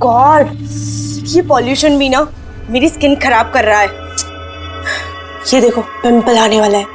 God, ये pollution भी ना मेरी स्किन खराब कर रहा है। ये देखो पिंपल आने वाला है।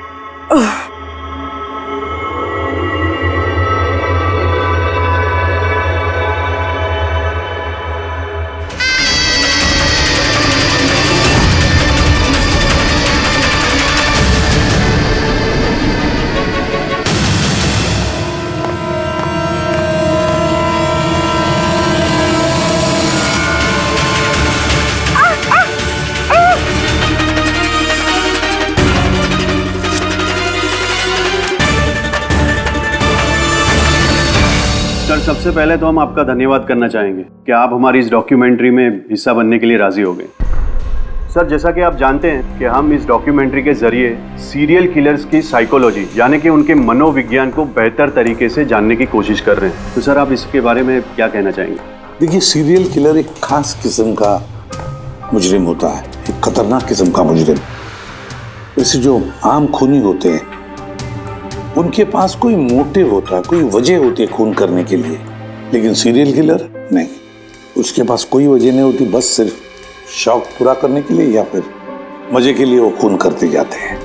सर, सबसे पहले तो हम आपका धन्यवाद करना चाहेंगे कि आप हमारी इस डॉक्यूमेंट्री में हिस्सा बनने के लिए राजी हो गए। सर, जैसा कि आप जानते हैं कि हम इस डॉक्यूमेंट्री के जरिए सीरियल किलर्स की साइकोलॉजी यानी कि उनके मनोविज्ञान को बेहतर तरीके से जानने की कोशिश कर रहे हैं। तो सर, आप इसके बारे में क्या कहना चाहेंगे? देखिए, सीरियल किलर एक खास किस्म का मुजरिम होता है, एक खतरनाक किस्म का मुजरिम। वैसे जो आम खूनी होते हैं उनके पास कोई मोटिव होता है, कोई वजह होती है खून करने के लिए, लेकिन सीरियल किलर नहीं, उसके पास कोई वजह नहीं होती, बस सिर्फ शौक पूरा करने के लिए या फिर मजे के लिए वो खून करते जाते हैं।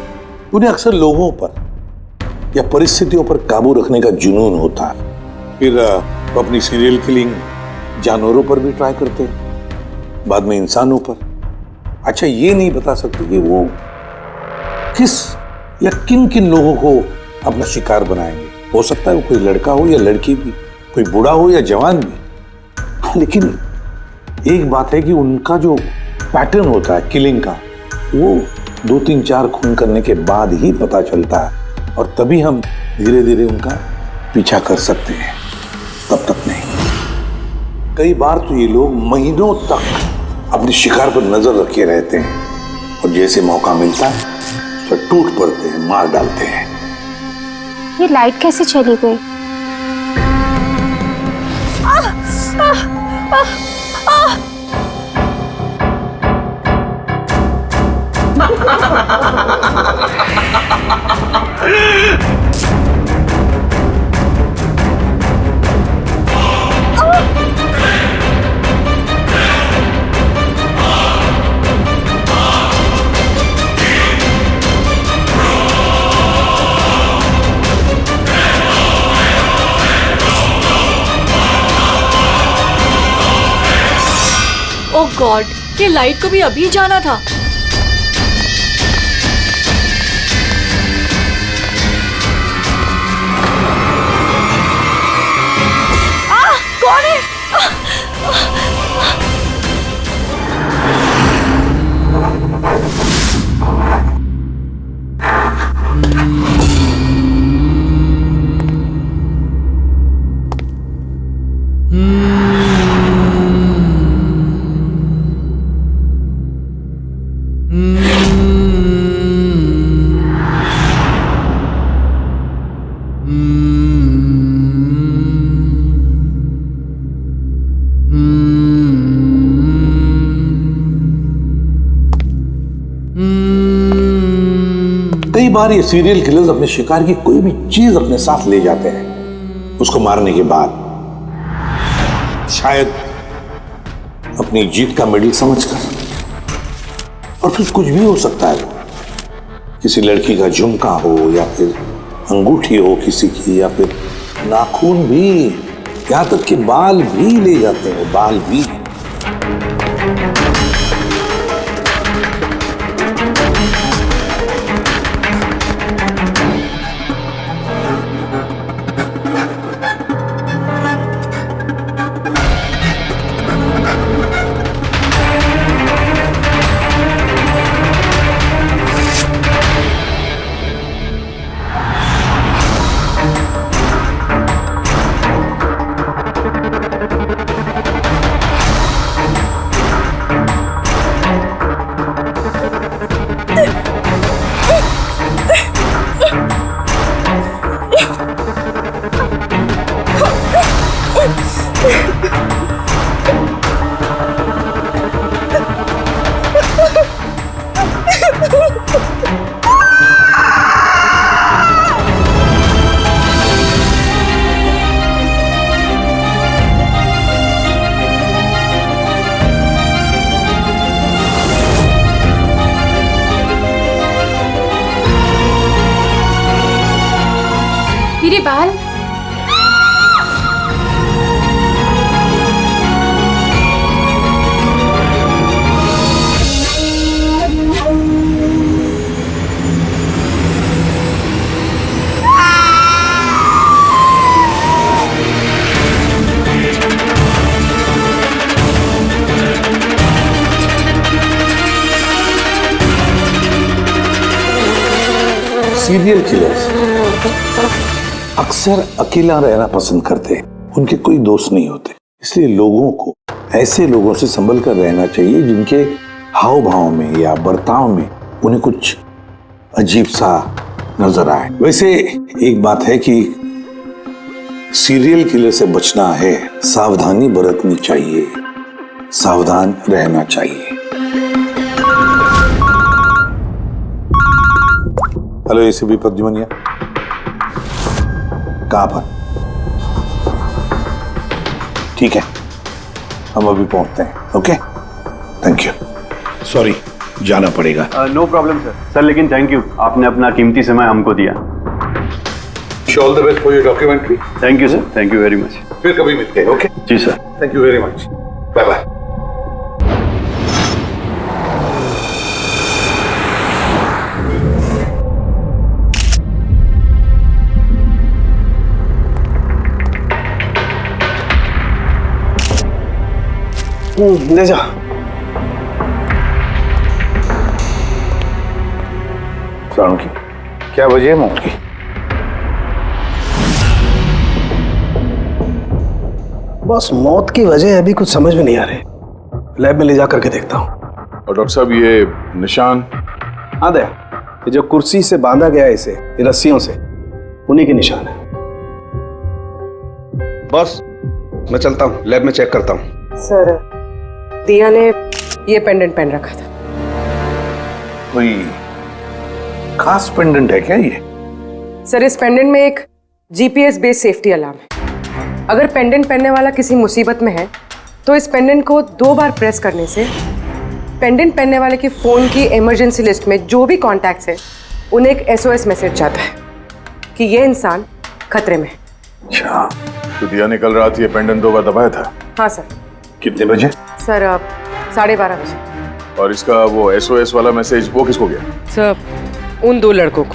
उन्हें अक्सर लोगों पर या परिस्थितियों पर काबू रखने का जुनून होता है। फिर वो अपनी सीरियल किलिंग जानवरों पर भी ट्राई करते हैं, बाद में इंसानों पर। अच्छा, ये नहीं बता सकते कि वो किस या किन किन लोगों को अपना शिकार बनाएंगे। हो सकता है वो कोई लड़का हो या लड़की भी, कोई बूढ़ा हो या जवान भी। लेकिन एक बात है कि उनका जो पैटर्न होता है किलिंग का, वो 2-3-4 खून करने के बाद ही पता चलता है, और तभी हम धीरे धीरे उनका पीछा कर सकते हैं, तब तक नहीं। कई बार तो ये लोग महीनों तक अपने शिकार पर नजर रखे रहते हैं, और जैसे मौका मिलता है तो टूट पड़ते हैं, मार डालते हैं। ये लाइट कैसे चली गई? ओह गॉड, ये लाइट को भी अभी जाना था। कौन है? कई बार ये सीरियल किलर्स अपने शिकार की कोई भी चीज अपने साथ ले जाते हैं, उसको मारने के बाद शायद अपनी जीत का मेडल समझकर। और फिर कुछ भी हो सकता है, किसी लड़की का झुमका हो या फिर अंगूठी हो किसी की, या फिर नाखून भी, यहां तक कि बाल भी ले जाते हैं, बाल भी। मेरे बाल। सीरियल किलर्स अक्सर अकेला रहना पसंद करते हैं। उनके कोई दोस्त नहीं होते, इसलिए लोगों को ऐसे लोगों से संभल कर रहना चाहिए जिनके हाव भाव में या बर्ताव में उन्हें कुछ अजीब सा नजर आए। वैसे एक बात है कि सीरियल किलर से बचना है, सावधानी बरतनी चाहिए, सावधान रहना चाहिए। हेलो एसीपी प्रद्युमनिया, कहां पर? ठीक है, हम अभी पहुंचते हैं। Okay, thank you. सॉरी, जाना पड़ेगा। No problem sir. सर लेकिन थैंक यू, आपने अपना कीमती समय हमको दिया। All the best for your documentary. Thank you sir, thank you very much. फिर कभी मिलते हैं। Okay ji sir, thank you very much. Bye bye. ले जा। सारों की क्या वजह है मौत की? बस मौत की वजह अभी कुछ समझ में नहीं आ रही। लैब में ले जा करके देखता हूँ। और डॉक्टर साहब ये निशान? हाँ दया, ये जो कुर्सी से बांधा गया है इसे, ये रस्सियों से, उन्हीं के निशान है। बॉस, मैं चलता हूँ, लैब में चेक करता हूँ। सर, दिया ने ये पेंडेंट पहन रखा था। कोई खास पेंडेंट है क्या ये? सर, इस पेंडेंट में एक जीपीएस बेस्ड सेफ्टी अलार्म है। अगर पेंडेंट पहनने वाला किसी मुसीबत में है तो इस पेंडेंट को 2 बार प्रेस करने से पेंडेंट पहनने वाले की फोन की इमरजेंसी लिस्ट में जो भी कॉन्टैक्ट्स है उन्हें एक SOS मैसेज जाता है कि ये इंसान खतरे में है। अच्छा, तो दिया ने कल रात ये पेंडेंट 2 बार दबाया था? हाँ सर। कितने बजे? सर, 12:30 बजे। और इसका वो SOS वाला मैसेज वो किसको गया? सर, उन 2 लड़कों को।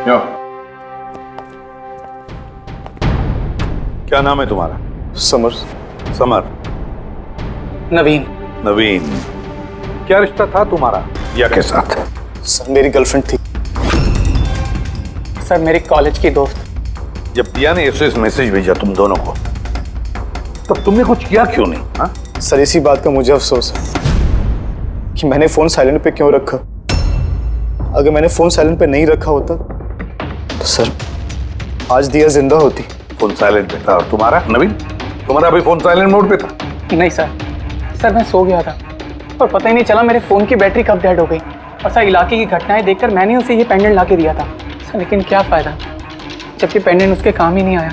या। क्या नाम है तुम्हारा? समर। समर। नवीन। नवीन। क्या रिश्ता था तुम्हारा दिया के साथ? सर, मेरी गर्लफ्रेंड थी। सर, मेरी कॉलेज की दोस्त। जब दिया ने SOS मैसेज भेजा तुम दोनों को, तब तुमने कुछ किया क्यों नहीं? हा? सर, इसी बात का मुझे अफसोस है कि मैंने फोन साइलेंट पे क्यों रखा। अगर मैंने फोन साइलेंट पे नहीं रखा होता तो सर आज दिया जिंदा होती। फोन साइलेंट पे था। और तुम्हारा नवीन, तुम्हारा भी फोन साइलेंट मोड पे था? नहीं सर, मैं सो गया था और पता ही नहीं चला मेरे फोन की बैटरी कब डेड हो गई। और सर, इलाके की घटनाएं देखकर मैंने उसे ये पेंडेंट ला के दिया था सर, लेकिन क्या फायदा जबकि पेंडेंट उसके काम ही नहीं आया।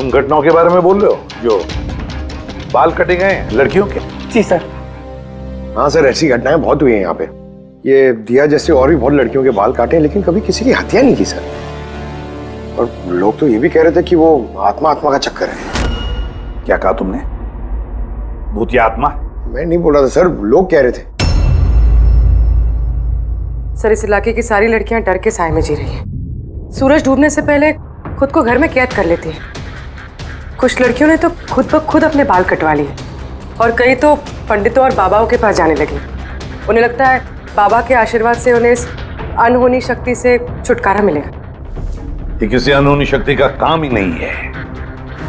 उन घटनाओं के बारे में बोल रहे हो जो बाल कटे गए लड़कियों के? जी सर। हाँ सर, ऐसी घटनाएं बहुत हुई हैं यहाँ पे। ये दिया जैसे और भी बहुत लड़कियों के बाल काटे हैं, लेकिन कभी किसी की हत्या नहीं की सर। और लोग तो ये भी कह रहे थे कि वो आत्मा का चक्कर है। क्या कहा तुमने? भूत या आत्मा? मैं नहीं बोल रहा था सर, लोग कह रहे थे। सर, इस इलाके की सारी लड़कियां डर के साए में जी रही हैं। सूरज डूबने से पहले खुद को घर में कैद कर लेती हैं। कुछ लड़कियों ने तो खुद ब खुद अपने बाल कटवा लिए और कई तो पंडितों और बाबाओं के पास जाने लगी। उन्हें लगता है बाबा के आशीर्वाद से उन्हें इस अनहोनी शक्ति से छुटकारा मिलेगा। ये किसी अनहोनी शक्ति का काम ही नहीं है,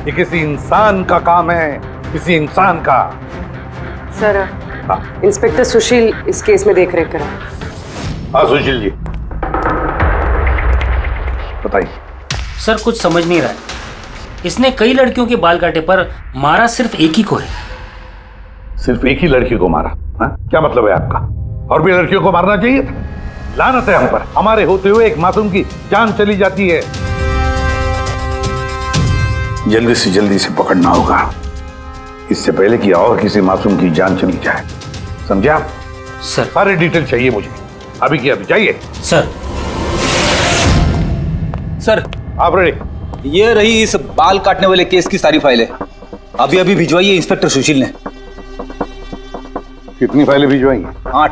ये किसी इंसान का काम है, किसी इंसान का। सर, इंस्पेक्टर सुशील इस केस में देख रेख करा। हाँ सुशील जी, बताइए। सर, कुछ समझ नहीं रहा है। इसने कई लड़कियों के बाल काटे पर मारा सिर्फ एक ही को है। सिर्फ एक ही लड़की को मारा? हा? क्या मतलब है आपका? और भी लड़कियों को मारना चाहिए था? लानत है हम पर, हमारे होते हुए एक मासूम की जान चली जाती है। जल्दी से पकड़ना होगा, इससे पहले कि और किसी मासूम की जान चली जाए। समझे आप? सर, सारे डिटेल चाहिए मुझे, अभी की अभी। चाहिए सर। सर आप रेडी? ये रही इस बाल काटने वाले केस की सारी फाइलें। अभी अभी भिजवाई है इंस्पेक्टर सुशील ने। कितनी फाइलें भिजवाई? 8।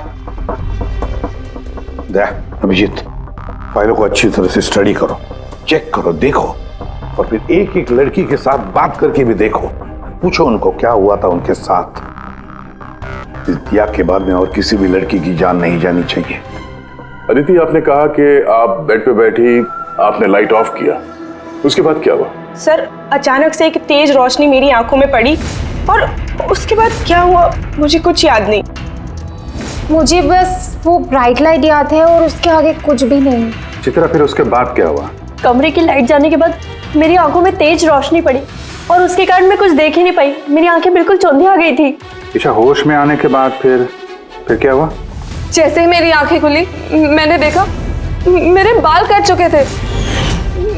अभिजीत, फाइलों को अच्छी तरह से स्टडी करो, चेक करो, देखो, और फिर एक एक लड़की के साथ बात करके भी देखो। पूछो उनको क्या हुआ था उनके साथ। इस दिया के बाद में और किसी भी लड़की की जान नहीं जानी चाहिए। अदिति, आपने कहा कि आप बेड पे बैठी, आपने लाइट ऑफ किया, उसके बाद क्या हुआ? सर अचानक से एक तेज रोशनी मेरी आंखों में पड़ी और उसके बाद क्या हुआ मुझे कुछ याद नहीं। मुझे बस वो ब्राइट लाइट याद है और उसके आगे कुछ भी नहीं। चित्रा, फिर उसके बाद क्या हुआ? कमरे की लाइट जाने के बाद मेरी आंखों में तेज रोशनी पड़ी और उसके कारण मैं कुछ देख ही नहीं पाई। मेरी आंखें बिल्कुल चौंधी आ गई थी। ईशा, होश में आने के बाद फिर क्या हुआ? जैसे ही मेरी आंखें खुली मैंने देखा मेरे बाल कट चुके थे।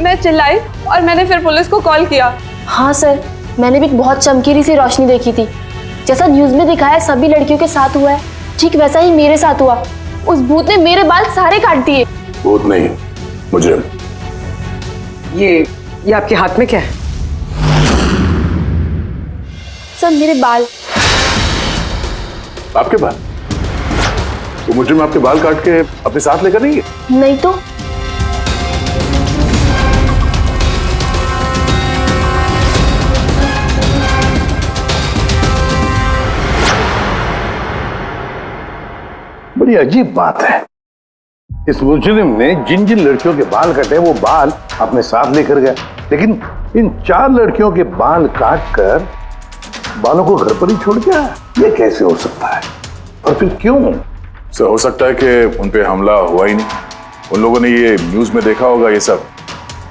मैं चिल्लाई और मैंने फिर पुलिस को कॉल किया। हाँ सर, मैंने भी बहुत चमकीली सी रोशनी देखी थी। जैसा न्यूज में दिखाया सभी लड़कियों के साथ हुआ है, ठीक वैसा ही मेरे साथ हुआ। उस भूत ने मेरे बाल सारे काट दिए। भूत नहीं, मुजरिम। ये आपके हाथ में क्या है? सर मेरे बाल। आपके बाल? वो मुजरिम आपके बाल काट के अपने साथ लेकर नहीं है? नहीं तो। बड़ी अजीब बात है, इस मुजरिम ने जिन जिन लड़कियों के बाल कटे वो बाल अपने साथ लेकर गया, लेकिन इन 4 लड़कियों के बाल काट कर बालों को घर पर ही छोड़ गया। ये कैसे हो सकता है और फिर क्यों? सर, हो सकता है कि उन पे हमला हुआ ही नहीं। उन लोगों ने ये न्यूज में देखा होगा ये सब,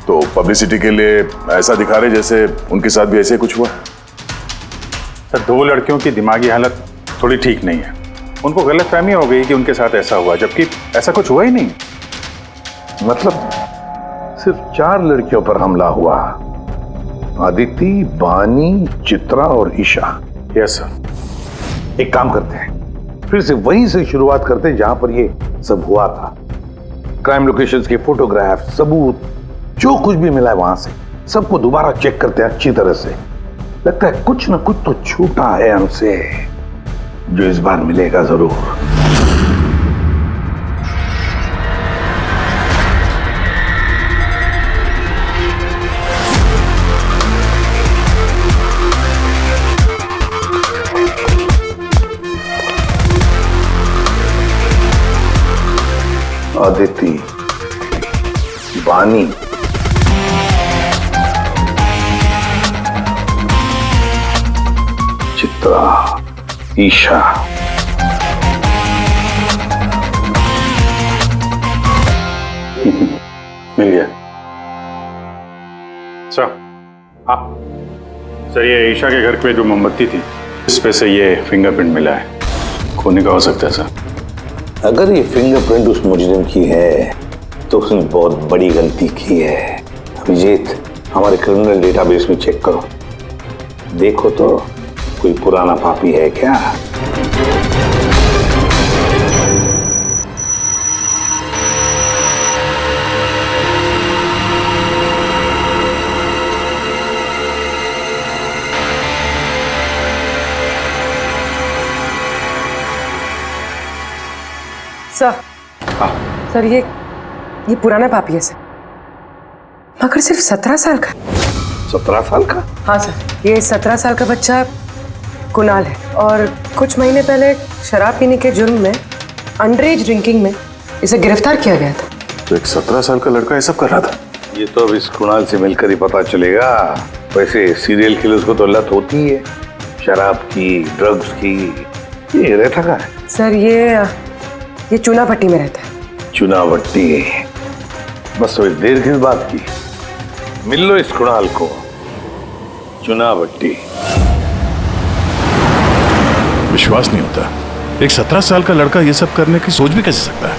तो पब्लिसिटी के लिए ऐसा दिखा रहे जैसे उनके साथ भी ऐसे कुछ हुआ। सर, 2 लड़कियों की दिमागी हालत थोड़ी ठीक नहीं है। उनको गलतफहमी हो गई कि उनके साथ ऐसा हुआ, जबकि ऐसा कुछ हुआ ही नहीं। मतलब सिर्फ 4 लड़कियों पर हमला हुआ? अदिति, बानी, चित्रा और ईशा। Yes sir. एक काम करते हैं, फिर से वहीं से शुरुआत करते हैं जहां पर ये सब हुआ था। क्राइम लोकेशंस के फोटोग्राफ, सबूत, जो कुछ भी मिला है वहां से सबको दोबारा चेक करते हैं अच्छी तरह से। लगता है कुछ ना कुछ तो छूटा है हमसे, जो इस बार मिलेगा जरूर। अदिति, बानी, चित्रा, ईशा। मिल गया सर। हाँ सर, ये ईशा के घर पे जो मोमबत्ती थी इस पे से ये फिंगरप्रिंट मिला है। खोने का हो सकता है सर। अगर ये फिंगरप्रिंट उस मुजरिम की है तो उसने बहुत बड़ी गलती की है। अभिजीत, हमारे क्रिमिनल डेटाबेस में चेक करो, देखो तो कोई पुराना पापी है क्या? सर, सर ये पुराना पापी है सर, मगर सिर्फ 17 साल का। 17 साल का? हाँ सर, ये 17 साल का बच्चा कुणाल है और कुछ महीने पहले शराब पीने के जुर्म में, अंडर एज ड्रिंकिंग में इसे गिरफ्तार किया गया था। तो एक 17 साल का लड़का ये सब कर रहा था? ये तो अब इस कुणाल से मिलकर ही पता चलेगा। वैसे सीरियल किलर्स को तो लत होती है शराब की, ड्रग्स की। ये रहता कहाँ है? सर ये चूना भट्टी में रहता है। चूना भट्टी? बस तो देर किस बात की, मिल लो इस कुणाल को। चूना भट्टी। विश्वास नहीं होता, एक 17 साल का लड़का ये सब करने की सोच भी कैसे सकता है?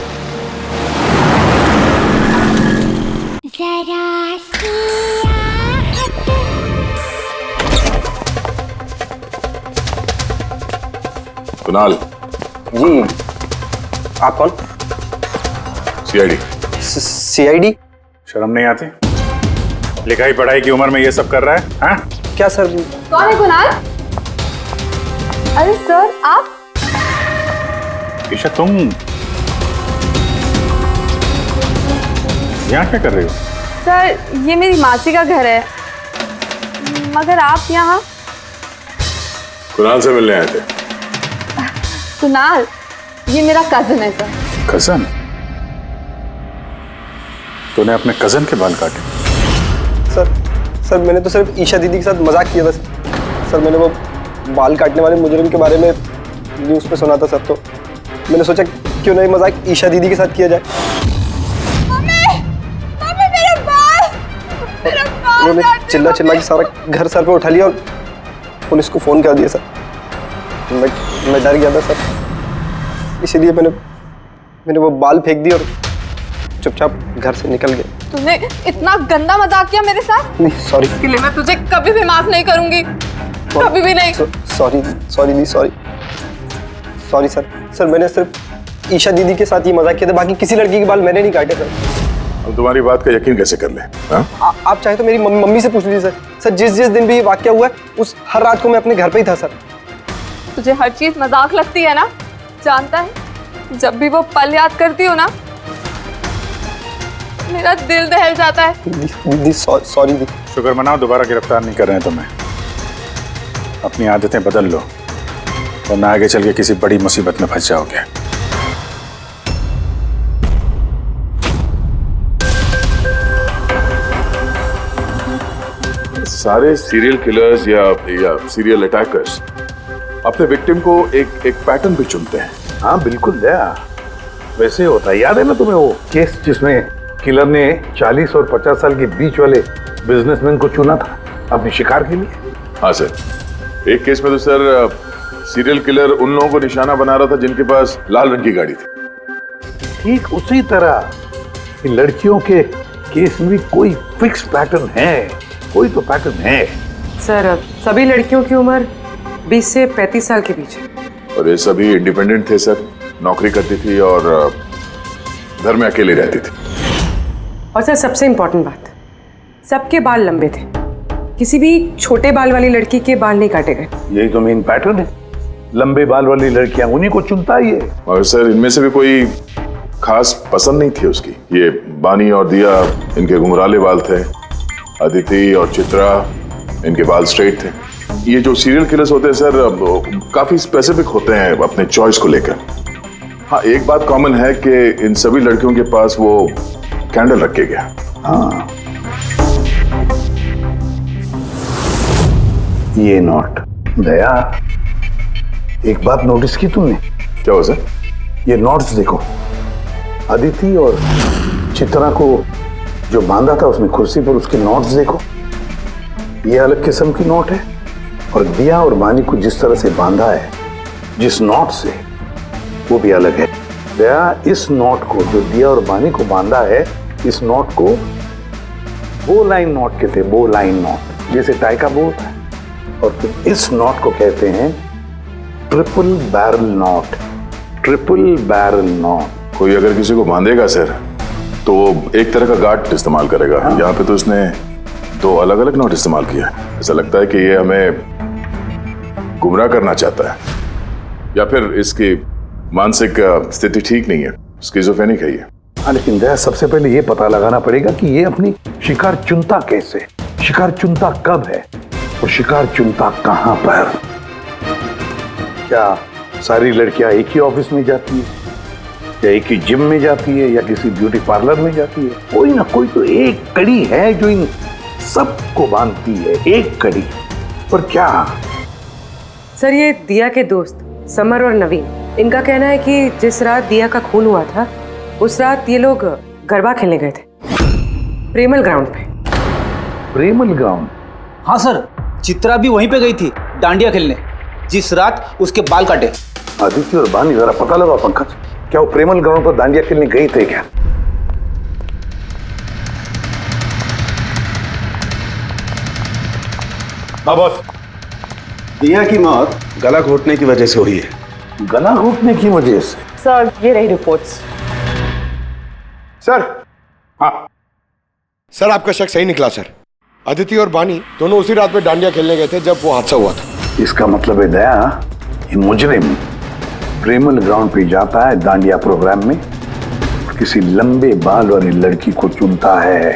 कुणाल जी, आप कौन? सीआईडी। सीआईडी? शर्म नहीं आती? लिखाई पढ़ाई की उम्र में ये सब कर रहा है? हाँ? क्या सर? कौन है कुणाल? अरे सर आप? ईशा तुम यहाँ क्या कर रही हो? सर ये मेरी मासी का घर है, मगर आप यहाँ? कुणाल से मिलने आए थे। कुणाल ये मेरा कजन है सर। कजन? तूने अपने कजन के बाल काटे? सर मैंने तो सिर्फ ईशा दीदी के साथ मजाक किया था सर। मैंने वो बाल काटने वाले मुजरिम के बारे में न्यूज़ पे सुना था सर, तो मैंने सोचा क्यों नहीं मजाक ईशा दीदी के साथ किया जाए। उन्होंने चिल्ला के सारा घर सर पे उठा लिया और पुलिस को फोन कर दिया सर। मैं डर गया था सर, इसीलिए मैंने वो बाल फेंक दिए और चुपचाप घर से निकल गया। तूने इतना गंदा मजाक किया मेरे साथ? नहीं सॉरी। इसके लिए मैं तुझे कभी भी माफ नहीं करूंगी, कभी भी नहीं। सॉरी दी, सॉरी सर। मैंने सिर्फ ईशा दीदी के साथ ही मजाक किया था, बाकी किसी लड़की के बाल मैंने नहीं काटे सर। अब तुम्हारी बात का यकीन कैसे कर ले? आप चाहे तो मेरी मम्मी से पूछ लीजिए सर। जिस दिन भी ये वाकया हुआ है उस हर रात को मैं अपने घर पे ही था सर। तुझे हर चीज मजाक लगती है ना? जानता है जब भी वो पल याद करती हो ना मेरा दिल दहल जाता है। दीदी सॉरी दी। शुक्र मनाओ दोबारा गिरफ्तार नहीं कर रहे हैं तुम्हें। अपनी आदतें बदल लो वरना आगे चल के किसी बड़ी मुसीबत में फंस जाओगे। सारे सीरियल किलर्स या सीरियल अटैकर्स अपने विक्टिम को एक पैटर्न भी चुनते हैं। हाँ बिल्कुल दया, वैसे होता है। याद है ना तुम्हें वो केस जिसमें किलर ने 40 और 50 साल के बीच वाले बिजनेसमैन को चुना था अपने शिकार के लिए? हाँ सर, एक केस में तो सर सीरियल किलर उन लोगों को निशाना बना रहा था जिनके पास लाल रंग की गाड़ी थी। ठीक उसी तरह लड़कियों के केस में भी कोई फिक्स पैटर्न है, कोई तो पैटर्न है। सर सभी लड़कियों की उम्र 20 से 35 साल के बीच है। और ये सभी इंडिपेंडेंट थे सर, नौकरी करती थी और घर में अकेले रहती थी। और सर सबसे इम्पोर्टेंट बात, सबके बाल लंबे थे, किसी भी छोटे बाल वाली लड़की के बाल नहीं काटे गए। यही तो मेन पैटर्न है, लंबे बाल वाली लड़कियां उन्हीं को चुनता ही है। और सर इनमें से भी कोई खास पसंद नहीं थी उसकी। ये बानी और दिया, इनके घुंघराले बाल थे। अदिति और चित्रा, इनके बाल स्ट्रेट थे। ये जो सीरियल किलर्स होते हैं सर काफी स्पेसिफिक होते हैं अपने चॉइस को लेकर। हाँ एक बात कॉमन है कि इन सभी लड़कियों के पास वो कैंडल रख के गया। हाँ ये नोट दया, एक बात नोटिस की तुमने? क्या हो सर? ये नोट्स देखो, अदिति और चित्रा को जो बांधा था उसमें कुर्सी पर, उसके नोट्स देखो, ये अलग किस्म की नोट है। और दिया और बानी को जिस तरह से बांधा है जिस नोट से, वो भी अलग है। दया इस नोट को जो दिया और बानी को बांधा है, इस नोट को बो लाइन नोट कहते हैं, बो लाइन नोट, जैसे टाई का बो होता है। और फिर इस नोट को कहते हैं triple barrel note, triple barrel note. कोई अगर किसी को बांधेगा सर तो एक तरह का गार्ड इस्तेमाल करेगा। हाँ। यहाँ पे तो इसने दो अलग अलग नोट इस्तेमाल किया। ऐसा लगता है कि ये हमें गुमराह करना चाहता है, या फिर इसकी मानसिक स्थिति ठीक नहीं है, स्किज़ोफ्रेनिक है ये। हाँ लेकिन दया सबसे पहले ये पता लगाना पड़ेगा कि ये अपनी शिकार चुनता कैसे, शिकार चुनता कब है और शिकार चुनता कहां पर। क्या सारी लड़कियां एक ही ऑफिस में जाती है, या एक ही जिम में जाती है, या किसी ब्यूटी पार्लर में जाती है? कोई ना कोई तो एक कड़ी है जो इन सबको बांधती है, एक कड़ी। पर क्या? सर ये दिया के दोस्त समर और नवीन, इनका कहना है कि जिस रात दिया का खून हुआ था उस रात ये लोग गरबा खेलने गए थे प्रेमल ग्राउंड पे। प्रेमल ग्राउंड? हाँ सर, चित्रा भी वहीं पे गई थी डांडिया खेलने जिस रात उसके बाल काटे। आदित्य और बानी जरा पता लगा पंकज, क्या वो प्रेमल ग्राउंड पर डांडिया खेलने गई थे क्या? बॉस, दिया की मौत गला घोटने की वजह से हुई है। गला घोटने की वजह से? सर ये रही रिपोर्ट्स। सर, हाँ सर आपका शक सही निकला सर। अदिति और बानी दोनों उसी रात में डांडिया खेलने गए थे जब वो हादसा हुआ था। इसका मतलब है दया, ये मुजरिम प्रेमल ग्राउंड पे जाता है डांडिया प्रोग्राम में, किसी लंबे बाल वाली लड़की को चुनता है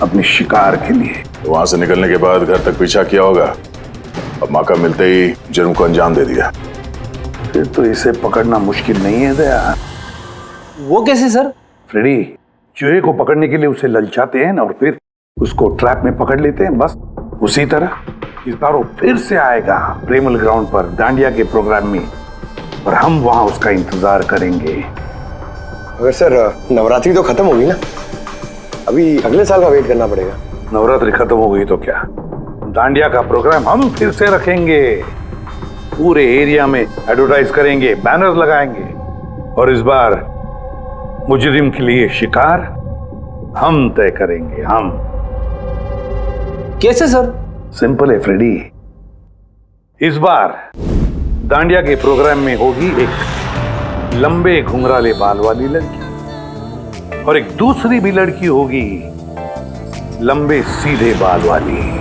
अपने शिकार के लिए। तो वहां से निकलने के बाद घर तक पीछा किया होगा, अब मौका मिलते ही जुर्म को अंजाम दे दिया। फिर तो इसे पकड़ना मुश्किल नहीं है दया। वो कैसे सर? फ्रेडी, चूहे को पकड़ने के लिए उसे ललचाते हैं ना, और फिर उसको ट्रैप में पकड़ लेते हैं, बस उसी तरह इस बार वो फिर से आएगा प्रेमल ग्राउंड पर डांडिया के प्रोग्राम में, और हम वहां उसका इंतजार करेंगे। अगर सर नवरात्रि तो खत्म होगी ना, अभी अगले साल का वेट करना पड़ेगा। नवरात्रि खत्म हो गई तो क्या, डांडिया का प्रोग्राम हम फिर से रखेंगे, पूरे एरिया में एडवर्टाइज करेंगे, बैनर लगाएंगे, और इस बार मुजरिम के लिए शिकार हम तय करेंगे। हम कैसे सर? सिंपल है फ्रेडी, इस बार डांडिया के प्रोग्राम में होगी एक लंबे घुंघराले बाल वाली लड़की, और एक दूसरी भी लड़की होगी लंबे सीधे बाल वाली।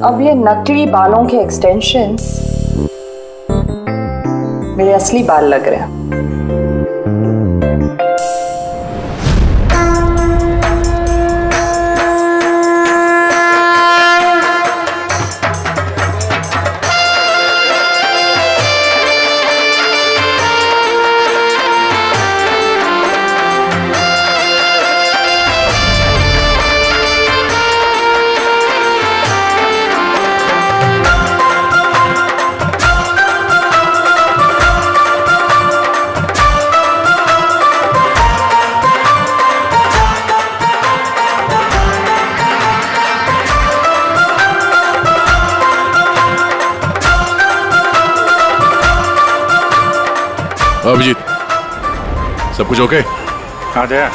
अब ये नकली बालों के एक्सटेंशंस मेरे असली बाल लग रहे हैं। अभिजीत, सब कुछ ओके? हाँ Daya.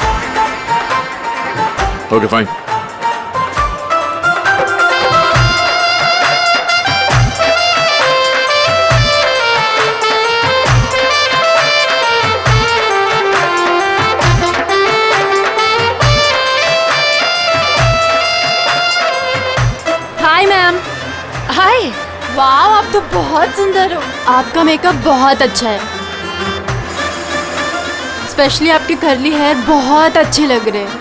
Okay fine. Hi ma'am. Hi, वाह आप तो बहुत सुंदर हो। आपका मेकअप बहुत अच्छा है, स्पेशली आपके कर्ली हेयर बहुत अच्छे लग रहे हैं।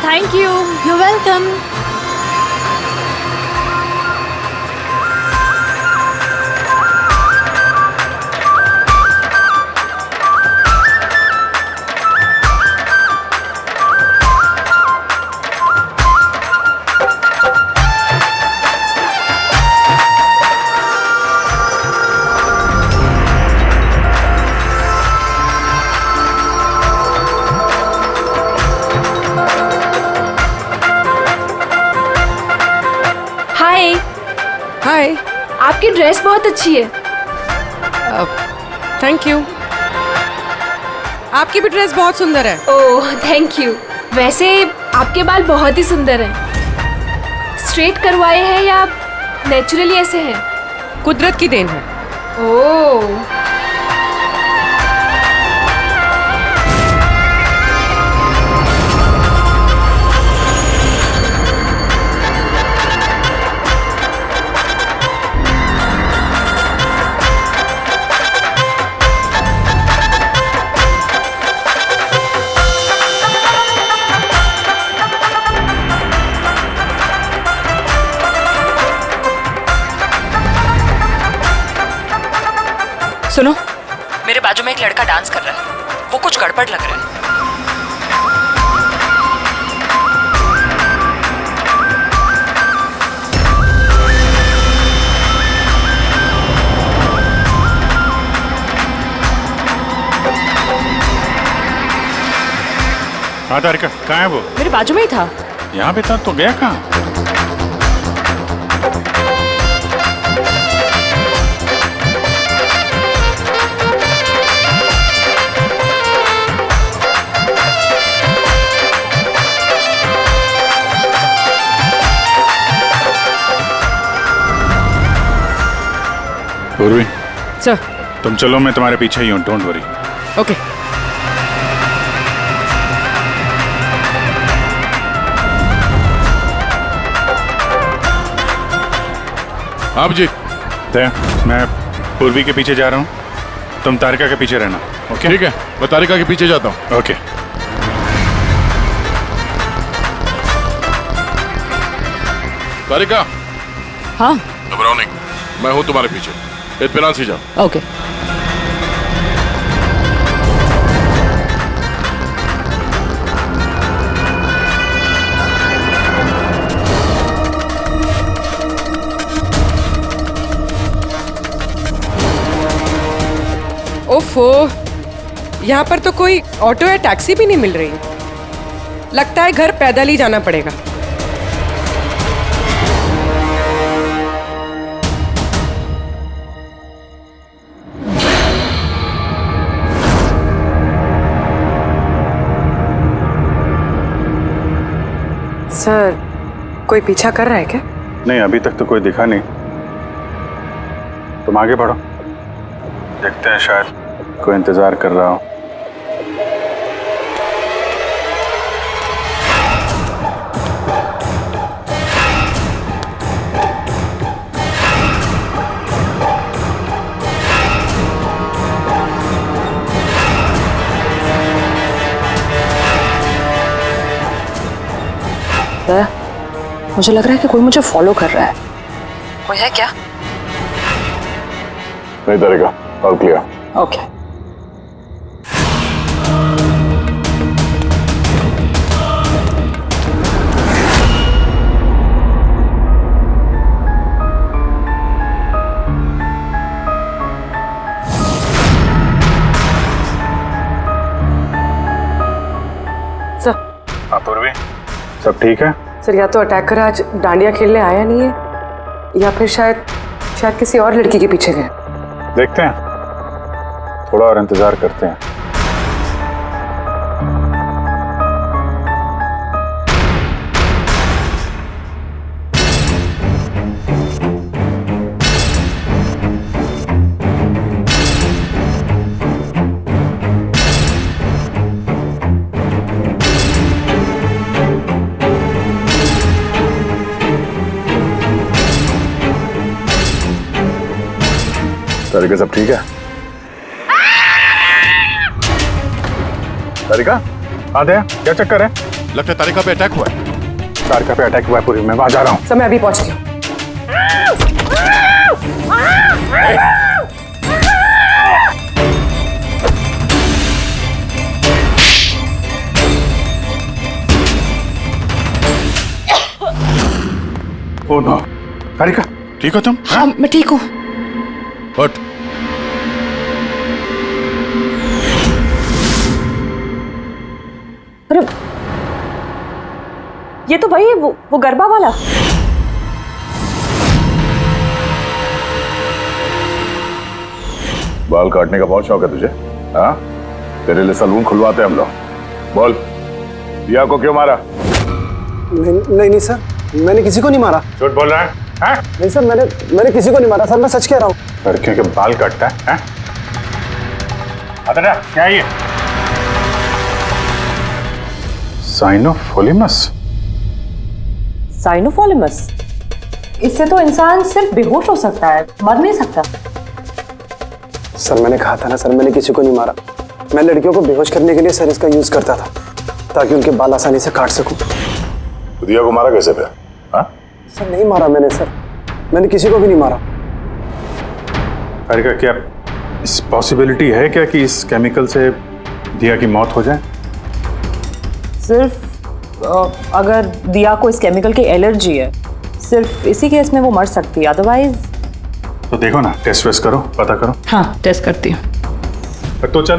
Thank you. You welcome. Hi. आपकी ड्रेस बहुत अच्छी है। Thank you. आपकी भी ड्रेस बहुत सुंदर है। Oh thank you. वैसे आपके बाल बहुत ही सुंदर हैं। स्ट्रेट करवाए हैं या नेचुरली ऐसे हैं? कुदरत की देन है। ओह सुनो, मेरे बाजू में एक लड़का डांस कर रहा है, वो कुछ गड़बड़ लग रहा है। हाँ तारिका, कहाँ है वो? मेरे बाजू में ही था। यहाँ पे था तो गया कहाँ? पूर्वी, सर। तुम चलो, मैं तुम्हारे पीछे ही हूँ, डोंट वरी। ओके। आप जी। मैं पूर्वी के पीछे जा रहा हूँ, तुम तारिका के पीछे रहना। ओके ठीक है, मैं तारिका के पीछे जाता हूँ। ओके। तारिका। हाँ। घबराओ नहीं, मैं हूँ तुम्हारे पीछे, इत्मीनान से जाओ। ओके। ओफो, यहाँ पर तो कोई ऑटो या टैक्सी भी नहीं मिल रही। लगता है घर पैदल ही जाना पड़ेगा। सर, कोई पीछा कर रहा है क्या? नहीं, अभी तक तो कोई दिखा नहीं। तुम आगे बढ़ो, देखते हैं, शायद कोई इंतजार कर रहा हो। मुझे लग रहा है कि कोई मुझे फॉलो कर रहा है। कोई है क्या? नहीं तारिका, ऑल क्लियर। ओके। हाँ पूर्वी, सब ठीक है? सर, या तो अटैकर आज डांडिया खेलने आया नहीं है, या फिर शायद किसी और लड़की के पीछे गए। देखते हैं, थोड़ा और इंतजार करते हैं। तारिका, सब ठीक है? तारिका, हाँ दया, क्या चक्कर है? लगता है तारिका पे अटैक हुआ है। तारिका पे अटैक हुआ है पूरी, मैं वहां जा रहा हूँ। सर, मैं अभी पहुंचती हूँ। ओह नो, तारिका, ठीक हो तुम? हाँ, मैं ठीक हूँ। हट। अरे, ये तो भाई वो गरबा वाला। बाल काटने का बहुत शौक है तुझे? हाँ, तेरे लिए सलून खुलवाते हैं हम लोग। बोल, दिया को क्यों मारा? नहीं सर, मैंने किसी को नहीं मारा। झूठ बोल रहा है? हाँ? नहीं सर, मैंने किसी को नहीं मारा सर, मैं सच कह रहा हूँ। लड़कियों के बाल काटता है? अदरा, क्या है ये? साइनोफोलिमस। साइनोफोलिमस? इससे तो इंसान सिर्फ बेहोश हो सकता है, मर नहीं सकता। सर, मैंने कहा था ना सर, मैंने किसी को नहीं मारा। मैं लड़कियों को बेहोश करने के लिए सर इसका यूज करता था, ताकि उनके बाल आसानी से काट सकूं। तो दिया को मारा कैसे फिर? हाँ? सर, नहीं मारा मैंने सर, मैंने किसी को भी नहीं मारा। तारिका, क्या इस पॉसिबिलिटी है क्या कि इस केमिकल से दिया की मौत हो जाए? सिर्फ अगर दिया को इस केमिकल की एलर्जी है, सिर्फ इसी केस में वो मर सकती है, अदरवाइज। तो देखो ना, टेस्ट वेस्ट करो, पता करो। हाँ, टेस्ट करती हूँ। तो चल,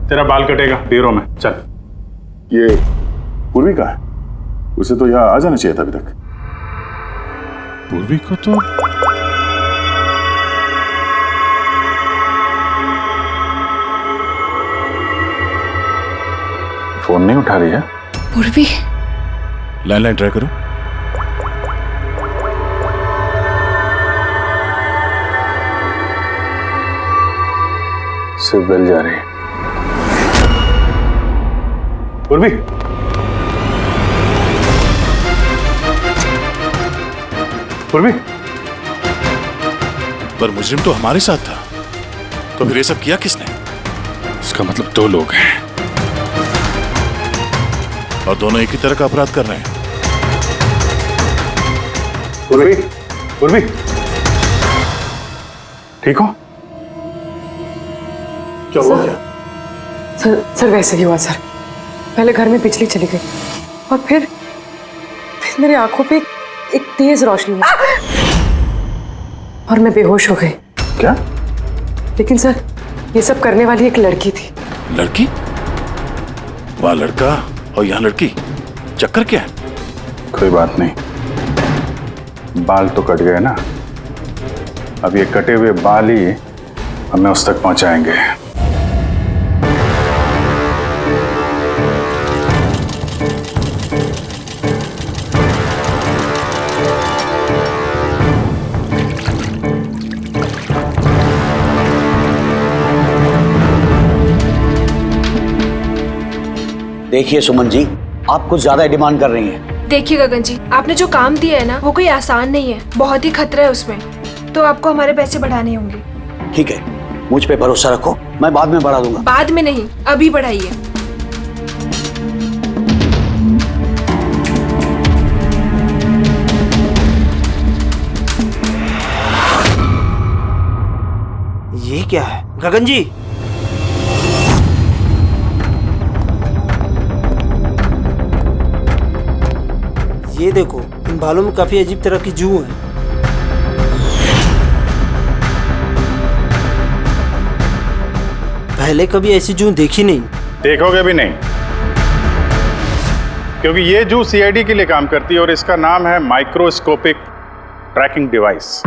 तेरा बाल कटेगा ब्यूरो में, चल। ये पूर्वी का है, उसे तो यहाँ आ जाना चाहिए था अभी तक। पूर्वी को तो फोन नहीं उठा रही है। पूर्वी, लैंडलाइन ट्राई करो। सिर्फ बेल जा रही है। पूर्वी, पूर्वी, पर मुजरिम तो हमारे साथ था, तो फिर ये सब किया किसने? इसका मतलब दो लोग हैं और दोनों एक ही तरह का अपराध कर रहे हैं। पूर्वी, पूर्वी, ठीक हो? क्या हुआ क्या? सर वैसे ही हुआ सर। पहले घर में बिजली चली गई और फिर मेरी आंखों पे एक तेज रोशनी आई और मैं बेहोश हो गई। क्या? लेकिन सर ये सब करने वाली एक लड़की थी। लड़की? वहाँ लड़का और यहाँ लड़की, चक्कर क्या है? कोई बात नहीं, बाल तो कट गए ना, अब ये कटे हुए बाल ही हमें उस तक पहुंचाएंगे। देखिए सुमन जी, आप कुछ ज्यादा डिमांड कर रही हैं। देखिए गगन जी, आपने जो काम दिया है ना वो कोई आसान नहीं है, बहुत ही खतरा है उसमें, तो आपको हमारे पैसे बढ़ाने होंगे। ठीक है, मुझ पे भरोसा रखो, मैं बाद में बढ़ा दूंगा। बाद में नहीं, अभी बढ़ाइए। ये क्या है गगन जी? ये देखो, इन बालों में काफी अजीब तरह की जू है। पहले कभी ऐसी जू देखी नहीं। देखोगे भी नहीं, क्योंकि ये जू सीआईडी के लिए काम करती है और इसका नाम है माइक्रोस्कोपिक ट्रैकिंग डिवाइस।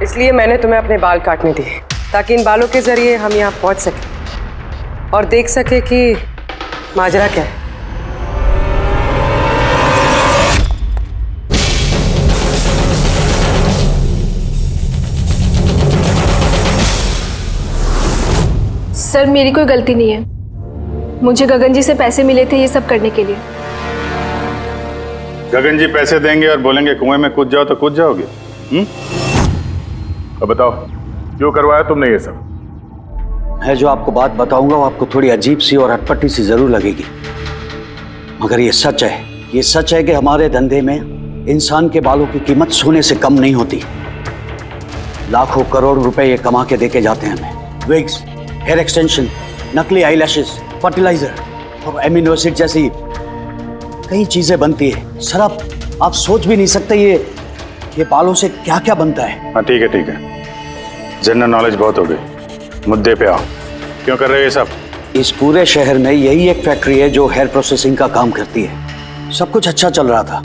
इसलिए मैंने तुम्हें अपने बाल काटने दिए ताकि इन बालों के जरिए हम यहाँ पहुँच सके और देख सके कि माजरा क्या है। सर मेरी कोई गलती नहीं है, मुझे गगन जी से पैसे मिले थे ये सब करने के लिए। गगन जी पैसे देंगे और बोलेंगे कुएं में कूद जाओ तो कूद जाओगे? अब बताओ, क्यों करवाया तुमने ये सब? मैं जो आपको बात बताऊंगा वो आपको थोड़ी अजीब सी और अटपटी सी जरूर लगेगी, मगर ये सच है। ये सच है कि हमारे धंधे में इंसान के बालों की कीमत सोने से कम नहीं होती। लाखों करोड़ रुपए ये कमा के देके जाते हैं हमें। विग्स, हेयर एक्सटेंशन, नकली आई लैशेस, फर्टिलाइजर और एमिनो एसिड जैसी कई चीजें बनती है। सर आप सोच भी नहीं सकते ये बालों से क्या क्या बनता है। हाँ ठीक है, जनरल नॉलेज बहुत हो गई, मुद्दे पे आओ। क्यों कर रहे हो ये सब? इस पूरे शहर में यही एक फैक्ट्री है जो हेयर प्रोसेसिंग का काम करती है। सब कुछ अच्छा चल रहा था,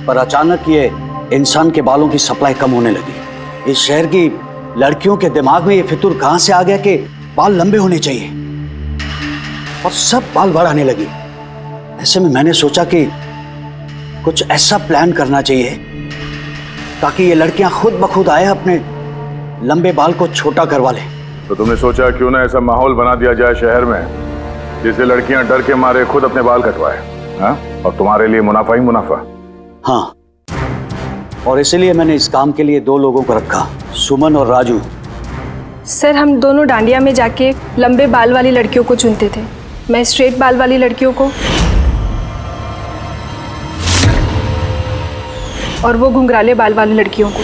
पर अचानक ये इंसान के बालों की सप्लाई कम होने लगी। इस शहर की लड़कियों के दिमाग में ये फितूर कहां से आ गया कि बाल लंबे होने चाहिए, और सब बाल बढ़ाने लगी। ऐसे में मैंने सोचा कि कुछ ऐसा प्लान करना चाहिए ताकि ये लड़कियां खुद ब खुद आए अपने लंबे बाल को छोटा करवा लें। तो तुमने सोचा क्यों ना ऐसा माहौल बना दिया जाए शहर में जिससे लड़कियां डर के मारे खुद अपने बाल कटवाए, हाँ? और तुम्हारे लिए मुनाफा ही मुनाफा। हाँ, और इसीलिए मैंने इस काम के लिए दो लोगों को रखा, सुमन और राजू। सर हम दोनों डांडिया में जाके लंबे बाल वाली लड़कियों को चुनते थे, मैं स्ट्रेट बाल वाली लड़कियों को और वो घुंघराले बाल वाली लड़कियों को।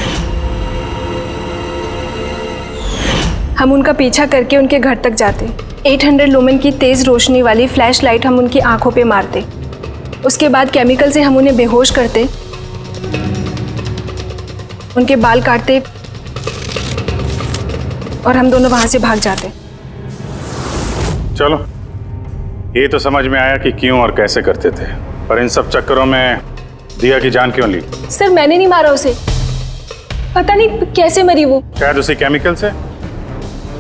हम उनका पीछा करके उनके घर तक जाते, 800 लुमेन की तेज रोशनी वाली फ्लैश लाइट हम उनकी आंखों पे मारते, उसके बाद केमिकल से हम उन्हें बेहोश करते, उनके बाल काटते और हम दोनों वहां से भाग जाते। चलो ये तो समझ में आया कि क्यों और कैसे करते थे, पर इन सब चक्करों में दिया की जान क्यों ली? सर मैंने नहीं मारा उसे, पता नहीं कैसे मरी वो। शायद उसी केमिकल से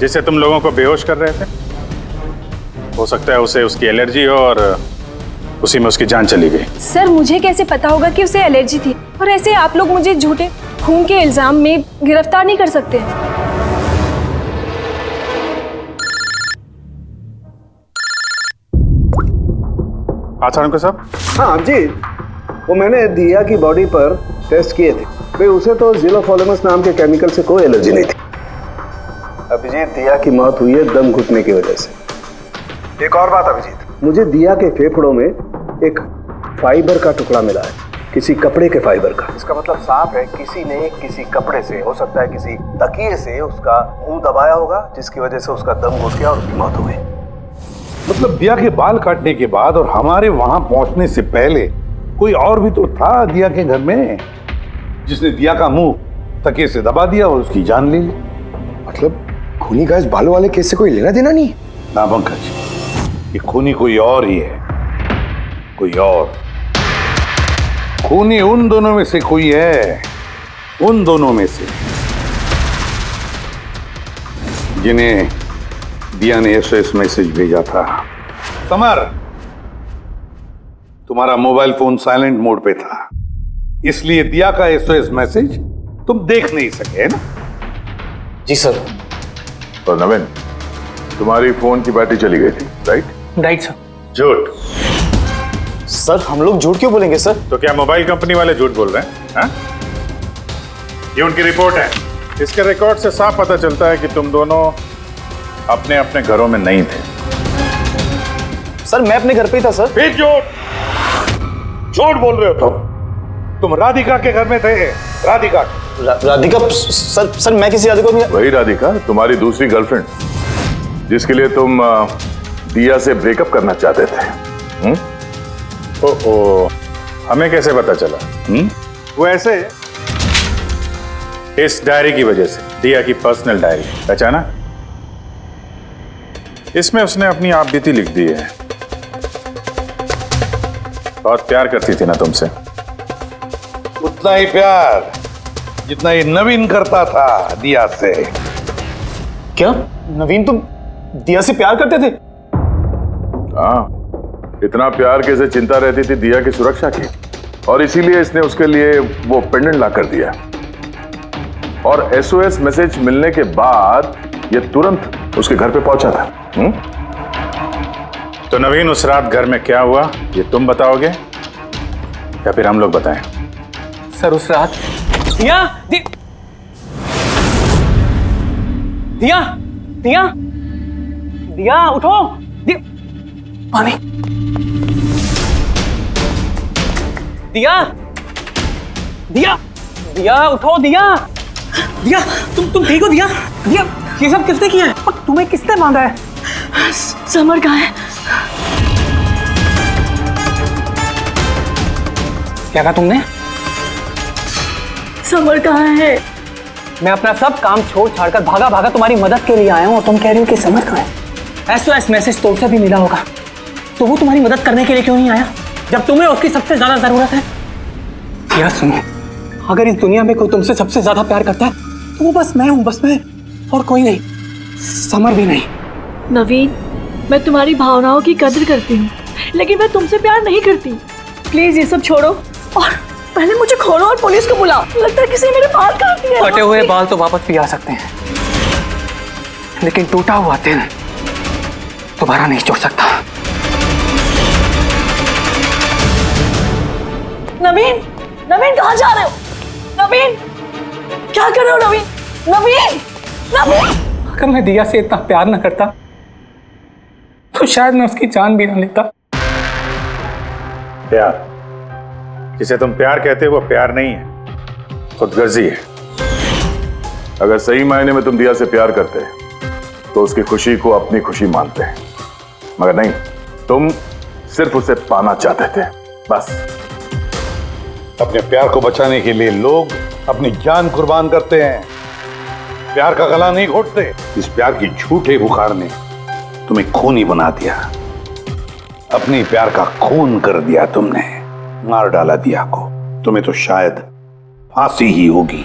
जिससे तुम लोगों को बेहोश कर रहे थे। हो सकता है उसे उसकी एलर्जी हो और उसी में उसकी जान चली गई। सर मुझे कैसे पता होगा कि उसे एलर्जी थी? और ऐसे आप लोग मुझे झूठे खून के इल्जाम में गिरफ्तार नहीं कर सकते। हाँ साहब। हाँ अभिजीत, वो मैंने दिया की बॉडी पर टेस्ट किए थे भाई, उसे तो ज़िलोफॉर्मस नाम के केमिकल से कोई एलर्जी नहीं थी। अभिजीत, दिया की मौत हुई है दम घुटने की वजह से। एक और बात अभिजीत, मुझे दिया के फेफड़ों में एक फाइबर का टुकड़ा मिला है, किसी कपड़े के फाइबर का। इसका मतलब साफ है किसी ने किसी कपड़े से, हो सकता है किसी तकिए से उसका मुंह दबाया होगा, जिसकी वजह से उसका दम घुट गया और उसकी मौत हो गई। मतलब दिया के बाल काटने के बाद और हमारे वहां पहुंचने से पहले कोई और भी तो था दिया के घर में, जिसने दिया का मुंह तकिए से दबा दिया और उसकी जान ले ली। मतलब खूनी का इस बालों वाले केस से कोई लेना देना नहीं? ना पंकज, ये खूनी कोई और ही है, कोई और। खूनी उन दोनों में से कोई है, उन दोनों में से जिन्हें दिया ने एसओएस मैसेज भेजा था। समर, तुम्हारा मोबाइल फोन साइलेंट मोड पे था, इसलिए दिया का एसओएस मैसेज तुम देख नहीं सके, है ना? जी सर। और नवीन, तुम्हारी फोन की बैटरी चली गई थी, राइट? Right sir. झूठ। सर हम लोग झूठ क्यों बोलेंगे सर? तो क्या मोबाइल कंपनी वाले झूठ बोल रहे हैं? हाँ? ये उनकी रिपोर्ट है। इसके रिकॉर्ड से साफ पता चलता है कि तुम दोनों अपने अपने घरों में नहीं थे। सर मैं अपने घर पे ही था सर। फिर झूठ बोल रहे हो तुम राधिका के घर में थे। राधिका राधिका सर मैं किसी राधिका नहीं। वही राधिका, तुम्हारी दूसरी गर्लफ्रेंड, जिसके लिए तुम दिया से ब्रेकअप करना चाहते थे। ओहो, हमें कैसे पता चला? वो ऐसे, इस डायरी की वजह से, दिया की पर्सनल डायरी, पहचाना? इसमें उसने अपनी आप बीती लिख दी है। बहुत प्यार करती थी ना तुमसे। उतना ही प्यार जितना ये नवीन करता था दिया से। क्या नवीन तुम दिया से प्यार करते थे? हाँ, इतना प्यार कैसे चिंता रहती थी दिया की सुरक्षा की, और इसीलिए इसने उसके लिए वो पेंडेंट ला कर दिया। और एसओएस मैसेज मिलने के बाद ये तुरंत उसके घर पे पहुंचा था। तो नवीन, उस रात घर में क्या हुआ ये तुम बताओगे या फिर हम लोग बताएं? सर उस रात दिया दिया दिया दिया उठो, दिया पानी, दिया दिया दिया उठो, दिया दिया तुम ठीक हो? दिया दिया ये सब किसने किया है और तुम्हें किसने बांधा है? समर कहाँ है? क्या कहा तुमने? समर कहाँ है? मैं अपना सब काम छोड़ छाड़कर भागा भागा तुम्हारी मदद के लिए आया हूँ और तुम कह रही हो कि समर कहाँ है? एसओएस मैसेज तो उसे भी मिला होगा, तो वो तुम्हारी मदद करने के लिए क्यों नहीं आया जब तुम्हें उसकी सबसे ज्यादा जरूरत है? यार सुनो, अगर इस दुनिया में कोई तुमसे सबसे ज्यादा प्यार करता है तो वो बस मैं हूँ, बस मैं, और कोई नहीं, समर भी नहीं। नवीन, मैं तुम्हारी भावनाओं की कदर करती हूँ, लेकिन मैं तुमसे प्यार नहीं करती। प्लीज ये सब छोड़ो और पहले मुझे खोलो और पुलिस को बुलाओ। लगता है किसी ने मेरे बाल काट दिए। कटे हुए बाल तो वापस भी आ सकते हैं, लेकिन टूटा हुआ दिल दोबारा नहीं जोड़ सकता। नवीन, नवीन कहाँ जा रहे हो? नवीन, क्या कर रहे हो? नवीन, नवीन, नवीन। अगर मैं दिया से इतना प्यार न करता तो शायद मैं उसकी जान भी न लेता। प्यार, जिसे तुम प्यार कहते हो वो प्यार नहीं है, खुदगर्जी है। अगर सही मायने में तुम दिया से प्यार करते तो उसकी खुशी को अपनी खुशी मानते, मगर नहीं, तुम सिर्फ उसे पाना चाहते थे, बस। अपने प्यार को बचाने के लिए लोग अपनी जान कुर्बान करते हैं, प्यार का गला नहीं घोटते। इस प्यार की झूठे बुखार ने तुम्हें खूनी बना दिया, अपनी प्यार का खून कर दिया तुमने, मार डाला दिया को। तुम्हें तो शायद फांसी ही होगी।